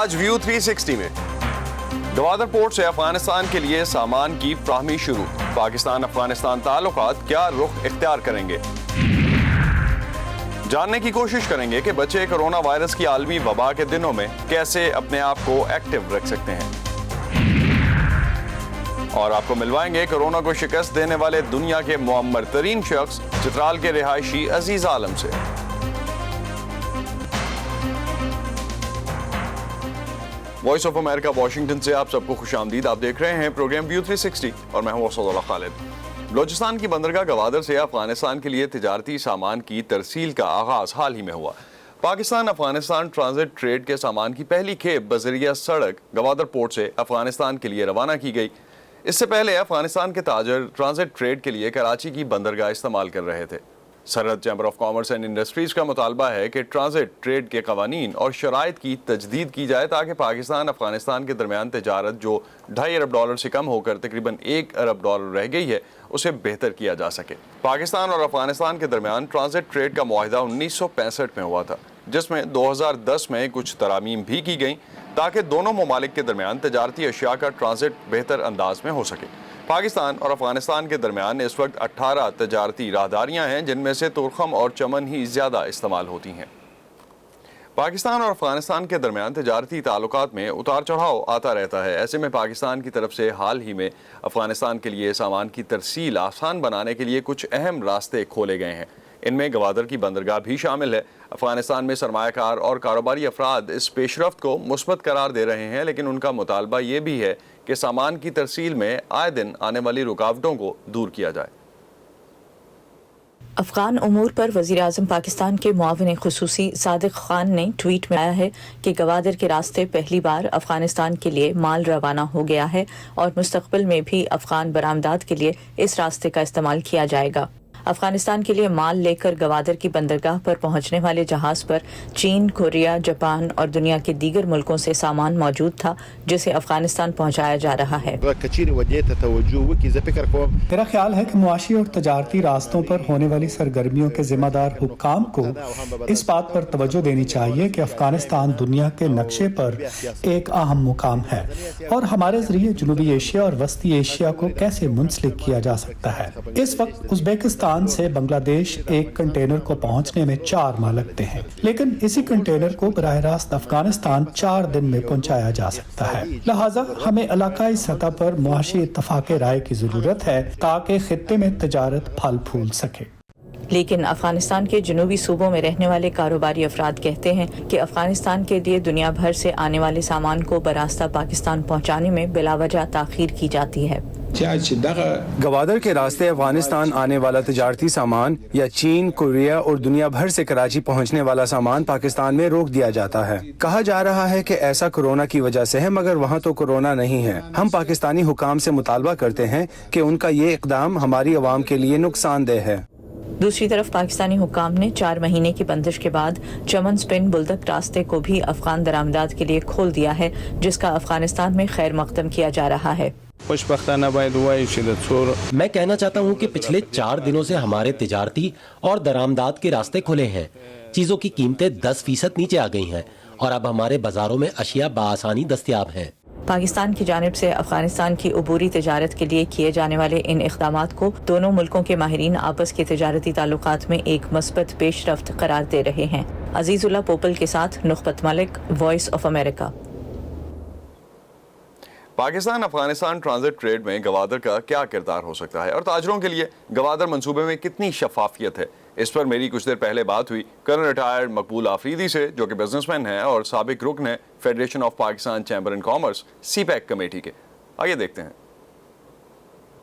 آج ویو 360 میں گوادر پورٹ سے افغانستان کے لیے سامان کی فراہمی شروع، پاکستان افغانستان تعلقات کیا رخ اختیار کریں گے؟ جاننے کی کوشش کریں گے کہ بچے کرونا وائرس کی عالمی وبا کے دنوں میں کیسے اپنے آپ کو ایکٹیو رکھ سکتے ہیں، اور آپ کو ملوائیں گے کرونا کو شکست دینے والے دنیا کے معمر ترین شخص چترال کے رہائشی عزیز عالم سے۔ وائس آف امریکہ واشنگٹن سے آپ سب کو خوش آمدید۔ آپ دیکھ رہے ہیں پروگرام ویو 360 اور میں ہوں اسد اللہ خالد۔ بلوچستان کی بندرگاہ گوادر سے افغانستان کے لیے تجارتی سامان کی ترسیل کا آغاز حال ہی میں ہوا۔ پاکستان افغانستان ٹرانزٹ ٹریڈ کے سامان کی پہلی کھیپ بذریعہ سڑک گوادر پورٹ سے افغانستان کے لیے روانہ کی گئی۔ اس سے پہلے افغانستان کے تاجر ٹرانزٹ ٹریڈ کے لیے کراچی کی بندرگاہ استعمال کر رہے تھے۔ سرحد chamber of commerce and industries کا مطالبہ ہے کہ ٹرانزٹ ٹریڈ کے قوانین اور شرائط کی تجدید کی جائے تاکہ پاکستان افغانستان کے درمیان تجارت جو $2.5 ارب سے کم ہو کر تقریباً $1 ارب رہ گئی ہے اسے بہتر کیا جا سکے۔ پاکستان اور افغانستان کے درمیان ٹرانزٹ ٹریڈ کا معاہدہ 1965 میں ہوا تھا، جس میں 2010 میں کچھ ترامیم بھی کی گئیں تاکہ دونوں ممالک کے درمیان تجارتی اشیاء کا ٹرانزٹ بہتر انداز میں ہو سکے۔ پاکستان اور افغانستان کے درمیان اس وقت 18 تجارتی راہداریاں ہیں، جن میں سے تورخم اور چمن ہی زیادہ استعمال ہوتی ہیں۔ پاکستان اور افغانستان کے درمیان تجارتی تعلقات میں اتار چڑھاؤ آتا رہتا ہے۔ ایسے میں پاکستان کی طرف سے حال ہی میں افغانستان کے لیے سامان کی ترسیل آسان بنانے کے لیے کچھ اہم راستے کھولے گئے ہیں۔ ان میں گوادر کی بندرگاہ بھی شامل ہے۔ افغانستان میں سرمایہ کار اور کاروباری افراد اس پیش رفت کو مثبت قرار دے رہے ہیں، لیکن ان کا مطالبہ یہ بھی ہے کہ سامان کی ترسیل میں آئے دن آنے والی رکاوٹوں کو دور کیا جائے۔ افغان امور پر وزیر اعظم پاکستان کے معاون خصوصی صادق خان نے ٹویٹ میں آیا ہے کہ گوادر کے راستے پہلی بار افغانستان کے لیے مال روانہ ہو گیا ہے اور مستقبل میں بھی افغان برآمدات کے لیے اس راستے کا استعمال کیا جائے گا۔ افغانستان کے لیے مال لے کر گوادر کی بندرگاہ پر پہنچنے والے جہاز پر چین، کوریا، جاپان اور دنیا کے دیگر ملکوں سے سامان موجود تھا جسے افغانستان پہنچایا جا رہا ہے۔ میرا خیال ہے کہ معاشی اور تجارتی راستوں پر ہونے والی سرگرمیوں کے ذمہ دار حکام کو اس بات پر توجہ دینی چاہیے کہ افغانستان دنیا کے نقشے پر ایک اہم مقام ہے اور ہمارے ذریعے جنوبی ایشیا اور وسطی ایشیا کو کیسے منسلک کیا جا سکتا ہے۔ اس وقت ازبیکستان سے بنگلہ دیش ایک کنٹینر کو پہنچنے میں 4 ماہ لگتے ہیں، لیکن اسی کنٹینر کو براہ راست افغانستان 4 دن میں پہنچایا جا سکتا ہے۔ لہٰذا ہمیں علاقائی سطح پر معاشی اتفاق رائے کی ضرورت ہے تاکہ خطے میں تجارت پھل پھول سکے۔ لیکن افغانستان کے جنوبی صوبوں میں رہنے والے کاروباری افراد کہتے ہیں کہ افغانستان کے لیے دنیا بھر سے آنے والے سامان کو براستہ پاکستان پہنچانے میں بلا وجہ تاخیر کی جاتی ہے۔ گوادر کے راستے افغانستان آنے والا تجارتی سامان یا چین، کوریا اور دنیا بھر سے کراچی پہنچنے والا سامان پاکستان میں روک دیا جاتا ہے۔ کہا جا رہا ہے کہ ایسا کورونا کی وجہ سے ہے، مگر وہاں تو کورونا نہیں ہے۔ ہم پاکستانی حکام سے مطالبہ کرتے ہیں کہ ان کا یہ اقدام ہماری عوام کے لیے نقصان دہ ہے۔ دوسری طرف پاکستانی حکام نے 4 مہینے کی بندش کے بعد چمن سپن بلدک راستے کو بھی افغان درآمدات کے لیے کھول دیا ہے، جس کا افغانستان میں خیر مقدم کیا جا رہا ہے۔ میں کہنا چاہتا ہوں کہ پچھلے 4 دنوں سے ہمارے تجارتی اور درآمدات کے راستے کھلے ہیں۔ چیزوں کی قیمتیں 10% نیچے آ گئی ہیں اور اب ہمارے بازاروں میں اشیاء بآسانی دستیاب ہیں۔ پاکستان کی جانب سے افغانستان کی عبوری تجارت کے لیے کیے جانے والے ان اقدامات کو دونوں ملکوں کے ماہرین آپس کے تجارتی تعلقات میں ایک مثبت پیش رفت قرار دے رہے ہیں۔ عزیز اللہ پوپل کے ساتھ نخبت Malik, Voice of America. Pakistan Afghanistan transit trade میں گوادر کا کیا کردار ہو سکتا ہے اور تاجروں کے لیے گوادر منصوبے میں کتنی شفافیت ہے؟ اس پر میری کچھ دیر پہلے بات ہوئی کرنل ریٹائرڈ مقبول آفریدی سے، جو کہ بزنس مین ہیں اور سابق رکن ہیں federation of Pakistan chamber and commerce CPEC committee کے۔ آئیے دیکھتے ہیں۔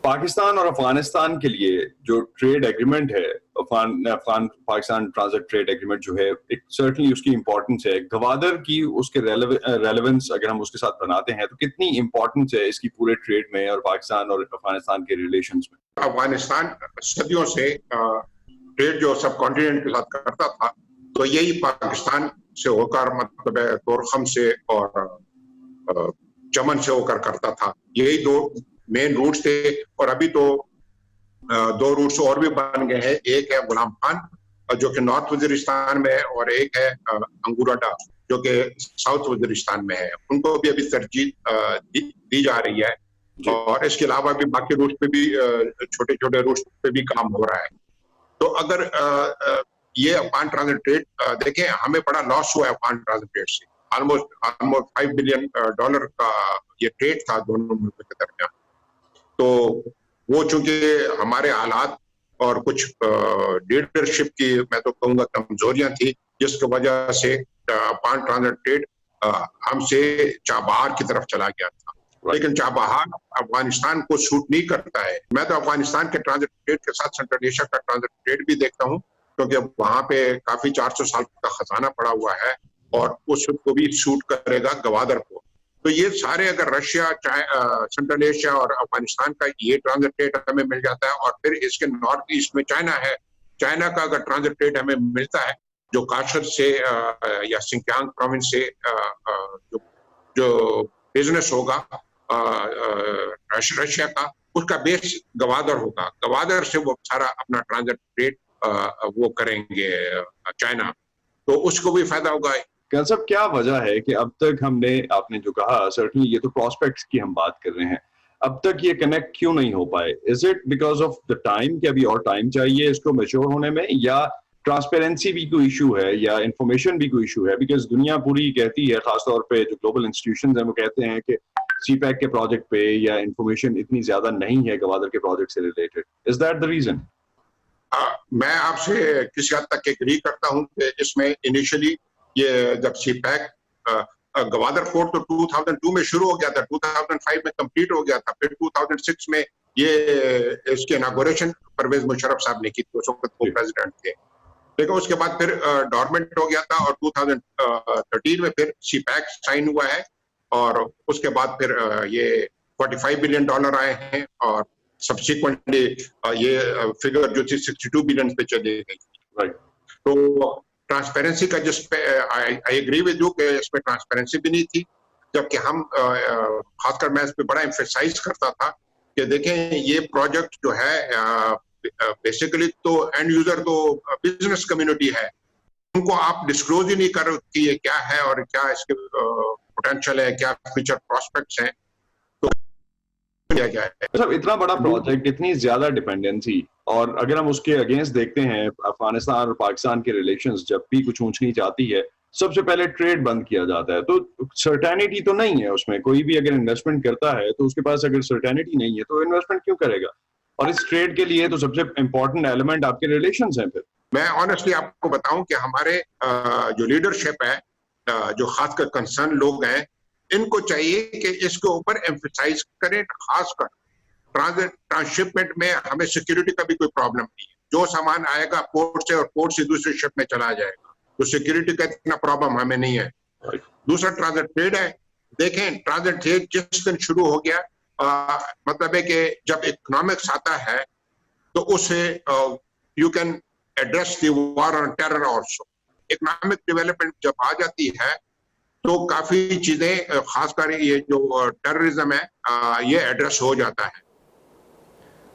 پاکستان اور افغانستان کے لیے جو ٹریڈ ایگریمنٹ ہے، Afghan Pakistan transit trade agreement جو ہے، سرٹنلی اس کی امپورٹنس ہے۔ گوادر کی اس کے ریلیونس اگر ہم اس کے ساتھ بناتے ہیں تو کتنی امپورٹنس ہے اس کی پورے ٹریڈ میں اور پاکستان اور افغانستان کے ریلیشنز میں؟ افغانستان صدیوں سے ٹریڈ جو سب کانٹیننٹ کے ساتھ کرتا تھا، تو یہی پاکستان سے ہو کر مطلب تورخم سے اور چمن سے ہو کر کرتا تھا۔ یہی 2 مین روٹس تھے، اور ابھی تو 2 روٹس اور بھی بن گئے ہیں۔ ایک ہے غلام خان جو کہ نارتھ وزیرستان میں ہے، اور ایک ہے انگورا ڈا جو کہ ساؤتھ وزیرستان میں ہے، ان کو بھی ابھی ترجیح دی جا رہی ہے، اور اس کے علاوہ بھی باقی روٹ پہ بھی چھوٹے چھوٹے روٹ پہ بھی کام ہو رہا ہے. تو اگر یہ افغان ٹرانزٹ ٹریڈ دیکھیں، ہمیں بڑا لاس ہوا ہے افغان ٹرانزٹ ٹریڈ سے. آلموسٹ $5 بلین کا یہ ٹریڈ تھا دونوں ملکوں کے درمیان. تو وہ چونکہ ہمارے حالات اور کچھ لیڈرشپ کی میں تو کہوں گا کمزوریاں تھی، جس کی وجہ سے افغان ٹرانزٹ ٹریڈ ہم سے چابہار کی طرف چلا گیا تھا. لیکن چابہار افغانستان کو سوٹ نہیں کرتا ہے. میں تو افغانستان کے ٹرانزٹ ٹریڈ کے ساتھ سینٹرل ایشیا کا ٹرانزٹ ٹریڈ بھی دیکھتا ہوں، کیونکہ وہاں پہ کافی 400 سال کا خزانہ پڑا ہوا ہے اور اس کو بھی سوٹ کرے گا گوادر کو. تو یہ سارے اگر رشیا، سینٹرل ایشیا اور افغانستان کا یہ ٹرانزٹ ٹریڈ ہمیں مل جاتا ہے، اور پھر اس کے نارتھ ایسٹ میں چائنا ہے، چائنا کا اگر ٹرانزٹ ٹریڈ ہمیں ملتا ہے جو کاشر سے یا سنکیانگ پروونس سے جو بزنس ہوگا رشیا کا، اس کا بیس گوادر ہوگا. گوادر سے وہ سارا اپنا ٹرانزٹ ٹریڈ وہ کریں گے چائنا، تو اس کو بھی فائدہ ہوگا. کل صاحب کیا وجہ ہے کہ اب تک ہم نے، آپ نے جو کہا سرٹنلی یہ تو پراسپیکٹس کی ہم بات کر رہے ہیں، اب تک یہ کنیکٹ کیوں نہیں ہو پائے؟ Is it because of the time کہ ابھی اور ٹائم چاہیے اس کو میچور ہونے میں، یا ٹرانسپیرنسی بھی کوئی ایشو ہے، یا انفارمیشن بھی کوئی ایشو ہے؟ بیکاز دنیا پوری کہتی ہے، خاص طور پہ جو گلوبل انسٹیٹیوشنز ہیں وہ کہتے ہیں کہ سی پیک کے پروجیکٹ پہ یا انفارمیشن اتنی زیادہ نہیں ہے گوادر کے پروجیکٹ سے related. Is that the reason? میں آپ سے کسی حد تک ایگری کرتا ہوں کہ اس میں انیشلی یہ جب سی پیک گوادر پورٹ تو 2002 میں شروع ہو گیا تھا، 2005 میں کمپلیٹ ہو گیا تھا، پھر 2006 میں یہ اس کی اناگوریشن پرویز مشرف صاحب نے کی تھی، اس وقت وہ پریزیڈنٹ تھے. لیکن اس کے بعد پھر ڈورمنٹ ہو گیا تھا، اور 2013 میں پھر سی پیک سائن ہوا ہے، اور اس کے بعد پھر یہ $45 بلین آئے ہیں، اور سبسیکوینٹلی یہ فگر جو تھی 62 بلین پہ چلی گئی. تو ٹرانسپیرنسی کا جس پہ آئی ایگری ود یو کہ اس پہ ٹرانسپیرنسی بھی نہیں تھی، جبکہ ہم خاص کر میں اس پہ بڑا ایمفیسائز کرتا تھا کہ دیکھیں یہ پروجیکٹ جو ہے بیسیکلی تو اینڈ یوزر تو بزنس کمیونٹی ہے، ان کو آپ ڈسکلوز ہی نہیں کر کہ یہ کیا ہے اور کیا اس کے پوٹینشیل ہے، کیا فیوچر پراسپیکٹس ہیں. تو اتنا بڑا پروجیکٹ، اتنی زیادہ ڈیپینڈنسی، اور اگر ہم اس کے اگینسٹ دیکھتے ہیں افغانستان اور پاکستان کے ریلیشنز، جب بھی کچھ اونچ نیچ آتی ہے سب سے پہلے ٹریڈ بند کیا جاتا ہے. تو سرٹینٹی تو نہیں ہے اس میں، کوئی بھی اگر انویسٹمنٹ کرتا ہے تو اس کے پاس اگر سرٹینٹی نہیں ہے تو انویسٹمنٹ کیوں کرے گا؟ اور اس ٹریڈ کے لیے تو سب سے امپورٹنٹ ایلیمنٹ آپ کے ریلیشنز ہیں. پھر میں آنیسٹلی آپ کو بتاؤں کہ ہمارے جو لیڈرشپ ہے، جو خاص کر کنسرن لوگ ہیں، ان کو چاہیے کہ اس کے اوپر ایمفیسائز کریں. خاص کر ٹرانسشپمنٹ میں ہمیں سیکیورٹی کا بھی کوئی پرابلم نہیں ہے، جو سامان آئے گا پورٹ سے اور پورٹ سے دوسرے شپ میں چلا جائے گا، تو سیکیورٹی کا اتنا پرابلم ہمیں نہیں ہے. دوسرا ٹرانزٹ ٹریڈ ہے. دیکھیں ٹرانزٹ ٹریڈ جس دن شروع ہو گیا، مطلب ہے کہ جب اکنامکس آتا ہے تو اسے you can address the war on terror also. Economic development جب آ جاتی ہے تو کافی چیزیں، خاص کر یہ جو ٹیررزم ہے، یہ ایڈریس ہو جاتا ہے.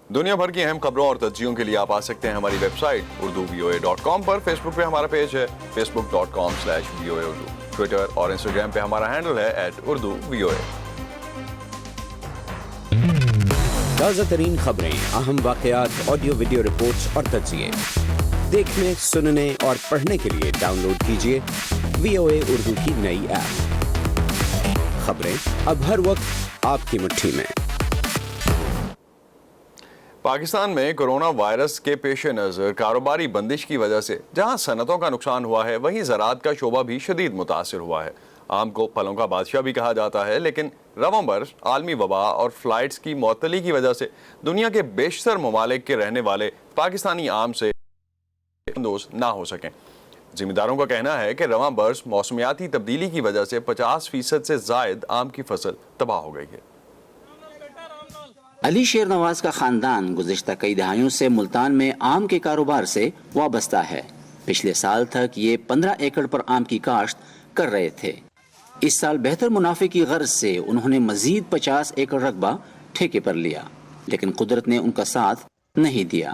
دنیا بھر کی اہم خبروں اور تجزیوں کے لیے آپ آ سکتے ہیں ہماری ویب سائٹ urduvoa.com پر. فیس بک پہ ہمارا پیج ہے facebook.com/VOA Urdu. ٹویٹر اور انسٹاگرام پہ ہمارا ہینڈل ہے @urduvoa. تازہ ترین خبریں، اہم واقعات، آڈیو ویڈیو رپورٹس اور تجزیے دیکھنے، سننے اور پڑھنے کے لیے ڈاؤن لوڈ کیجیے VOA اردو کی نئی ایپ. خبریں اب ہر وقت آپ کی مٹھی میں. پاکستان میں کورونا وائرس کے پیش نظر کاروباری بندش کی وجہ سے جہاں صنعتوں کا نقصان ہوا ہے، وہیں زراعت کا شعبہ بھی شدید متاثر ہوا ہے. آم کو پھلوں کا بادشاہ بھی کہا جاتا ہے، لیکن رواں برس عالمی وبا اور فلائٹس کی معطلی کی وجہ سے دنیا کے بیشتر ممالک کے رہنے والے پاکستانی آم سے اندوز نہ ہو سکیں. ذمہ داروں کا کہنا ہے کہ رواں برس موسمیاتی تبدیلی کی وجہ سے 50% سے زائد آم کی فصل تباہ ہو گئی ہے. علی شیر نواز کا خاندان گزشتہ کئی دہائیوں سے ملتان میں آم کے کاروبار سے وابستہ ہے. پچھلے سال تک یہ 15 ایکڑ پر آم کی کاشت کر رہے تھے. اس سال بہتر منافع کی غرض سے انہوں نے مزید 50 ایکڑ رقبہ ٹھیکے پر لیا، لیکن قدرت نے ان کا ساتھ نہیں دیا.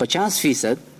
50%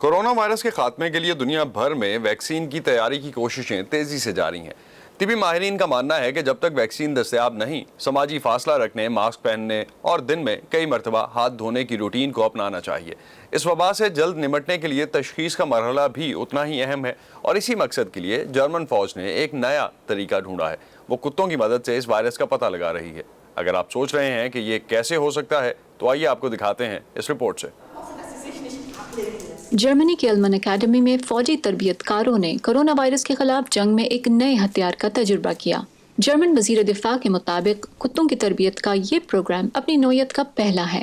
کورونا وائرس کے خاتمے کے لیے دنیا بھر میں ویکسین کی تیاری کی کوششیں تیزی سے جاری ہیں. طبی ماہرین کا ماننا ہے کہ جب تک ویکسین دستیاب نہیں، سماجی فاصلہ رکھنے، ماسک پہننے اور دن میں کئی مرتبہ ہاتھ دھونے کی روٹین کو اپنانا چاہیے. اس وبا سے جلد نمٹنے کے لیے تشخیص کا مرحلہ بھی اتنا ہی اہم ہے، اور اسی مقصد کے لیے جرمن فوج نے ایک نیا طریقہ ڈھونڈا ہے. وہ کتوں کی مدد سے اس وائرس کا پتہ لگا رہی ہے. اگر آپ سوچ رہے ہیں کہ یہ کیسے ہو سکتا ہے تو آئیے آپ کو دکھاتے ہیں اس رپورٹ سے. جرمنی کے المن اکیڈمی میں فوجی تربیت کاروں نے کرونا وائرس کے خلاف جنگ میں ایک نئے ہتھیار کا تجربہ کیا. جرمن وزیر دفاع کے مطابق کتوں کی تربیت کا یہ پروگرام اپنی نوعیت کا پہلا ہے.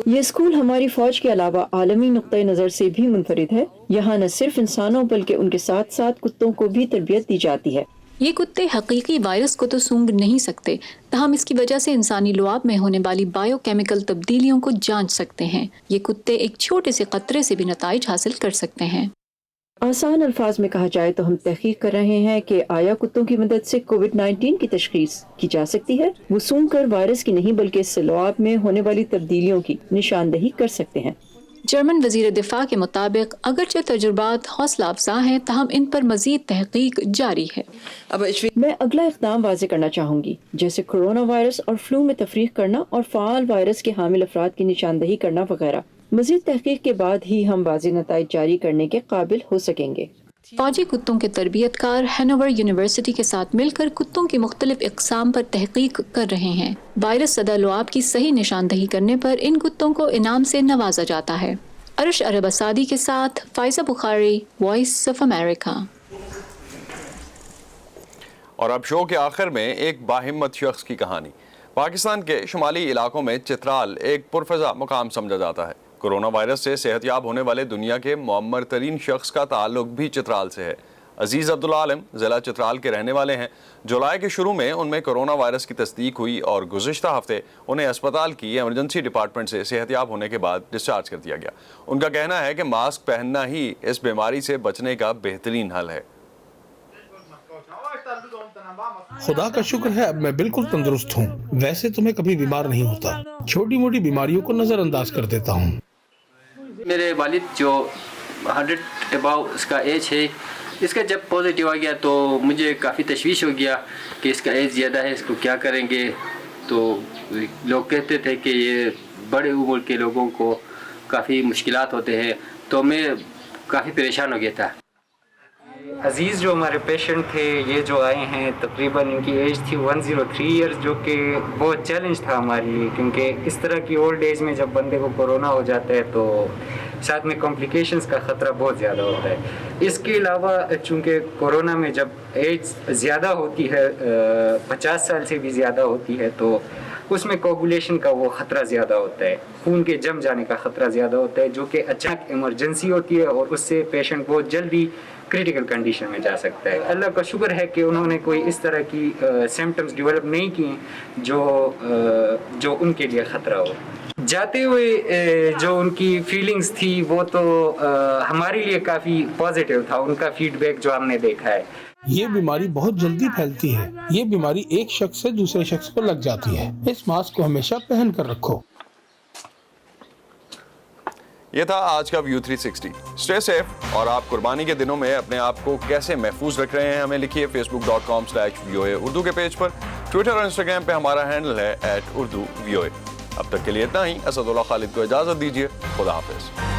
یہ اسکول ہماری فوج کے علاوہ عالمی نقطۂ نظر سے بھی منفرد ہے. یہاں نہ صرف انسانوں بلکہ ان کے ساتھ ساتھ کتوں کو بھی تربیت دی جاتی ہے. یہ کتے حقیقی وائرس کو تو سونگھ نہیں سکتے، تاہم اس کی وجہ سے انسانی لعاب میں ہونے والی بائیو کیمیکل تبدیلیوں کو جانچ سکتے ہیں. یہ کتے ایک چھوٹے سے قطرے سے بھی نتائج حاصل کر سکتے ہیں. آسان الفاظ میں کہا جائے تو ہم تحقیق کر رہے ہیں کہ آیا کتوں کی مدد سے کووڈ-19 کی تشخیص کی جا سکتی ہے. وہ سونگھ کر وائرس کی نہیں بلکہ اس سے لعاب میں ہونے والی تبدیلیوں کی نشاندہی کر سکتے ہیں. جرمن وزیر دفاع کے مطابق اگرچہ تجربات حوصلہ افزا ہیں تاہم ان پر مزید تحقیق جاری ہے. میں اگلا اقدام واضح کرنا چاہوں گی، جیسے کورونا وائرس اور فلو میں تفریق کرنا اور فعال وائرس کے حامل افراد کی نشاندہی کرنا وغیرہ. مزید تحقیق کے بعد ہی ہم واضح نتائج جاری کرنے کے قابل ہو سکیں گے. فوجی کتوں کے تربیت کار ہینوور یونیورسٹی کے ساتھ مل کر کتوں کی مختلف اقسام پر تحقیق کر رہے ہیں. وائرس زدہ لعاب کی صحیح نشاندہی کرنے پر ان کتوں کو انعام سے نوازا جاتا ہے. عرش عرب اسادی کے ساتھ فائزہ بخاری، وائس آف امریکہ. اور اب شو کے آخر میں ایک باہمت شخص کی کہانی. پاکستان کے شمالی علاقوں میں چترال ایک پرفضا مقام سمجھا جاتا ہے. کورونا وائرس سے صحت یاب ہونے والے دنیا کے معمر ترین شخص کا تعلق بھی چترال سے ہے. عزیز عبدالعالم ضلع چترال کے رہنے والے ہیں. جولائی کے شروع میں ان میں کورونا وائرس کی تصدیق ہوئی اور گزشتہ ہفتے انہیں اسپتال کی ایمرجنسی ڈپارٹمنٹ سے صحت یاب ہونے کے بعد ڈسچارج کر دیا گیا. ان کا کہنا ہے کہ ماسک پہننا ہی اس بیماری سے بچنے کا بہترین حل ہے. خدا کا شکر ہے اب میں بالکل تندرست ہوں. ویسے تو میں کبھی بیمار نہیں ہوتا، چھوٹی موٹی بیماریوں کو نظر انداز کر دیتا ہوں. میرے والد جو 100 اباؤ اس کا ایج ہے، اس کا جب پازیٹیو آ گیا تو مجھے کافی تشویش ہو گیا کہ اس کا ایج زیادہ ہے، اس کو کیا کریں گے. تو لوگ کہتے تھے کہ یہ بڑے عمر کے لوگوں کو کافی مشکلات ہوتے ہیں، تو میں کافی پریشان ہو گیا تھا. عزیز جو ہمارے پیشنٹ تھے، یہ جو آئے ہیں تقریباً ان کی ایج تھی 103 ایئرز، جو کہ بہت چیلنج تھا ہمارے لیے، کیونکہ اس طرح کی اولڈ ایج میں جب بندے کو کورونا ہو جاتا ہے تو ساتھ میں کمپلیکیشنز کا خطرہ بہت زیادہ ہوتا ہے. اس کے علاوہ چونکہ کورونا میں جب ایج زیادہ ہوتی ہے، 50 سال سے بھی زیادہ ہوتی ہے، تو اس میں کوگولیشن کا وہ خطرہ زیادہ ہوتا ہے، خون کے جم جانے کا خطرہ زیادہ ہوتا ہے، جو کہ اچانک ایمرجنسی ہوتی ہے اور اس سے پیشنٹ بہت جلدی کریٹیکل کنڈیشن میں جا سکتا ہے. اللہ کا شکر ہے کہ انہوں نے کوئی اس طرح کی سمپٹمز ڈیولپ نہیں کیے جو ان کے لیے خطرہ ہو. جاتے ہوئے جو ان کی فیلنگز تھی وہ تو ہمارے لیے کافی پازیٹیو تھا. ان کا فیڈ بیک جو ہم نے دیکھا ہے، یہ بیماری بہت جلدی پھیلتی ہے. یہ بیماری ایک شخص سے دوسرے شخص کو لگ جاتی ہے. اس ماسک کو ہمیشہ پہن کر رکھو. یہ تھا آج کا ویو 360. Stay safe. اور آپ قربانی کے دنوں میں اپنے آپ کو کیسے محفوظ رکھ رہے ہیں ہمیں لکھیے facebook.com/VOA اردو کے پیج پر. ٹویٹر اور انسٹاگرام پہ ہمارا ہینڈل ہے @urduvoa. اب تک کے لیے اتنا ہی. اسد اللہ خالد کو اجازت دیجیے. خدا حافظ.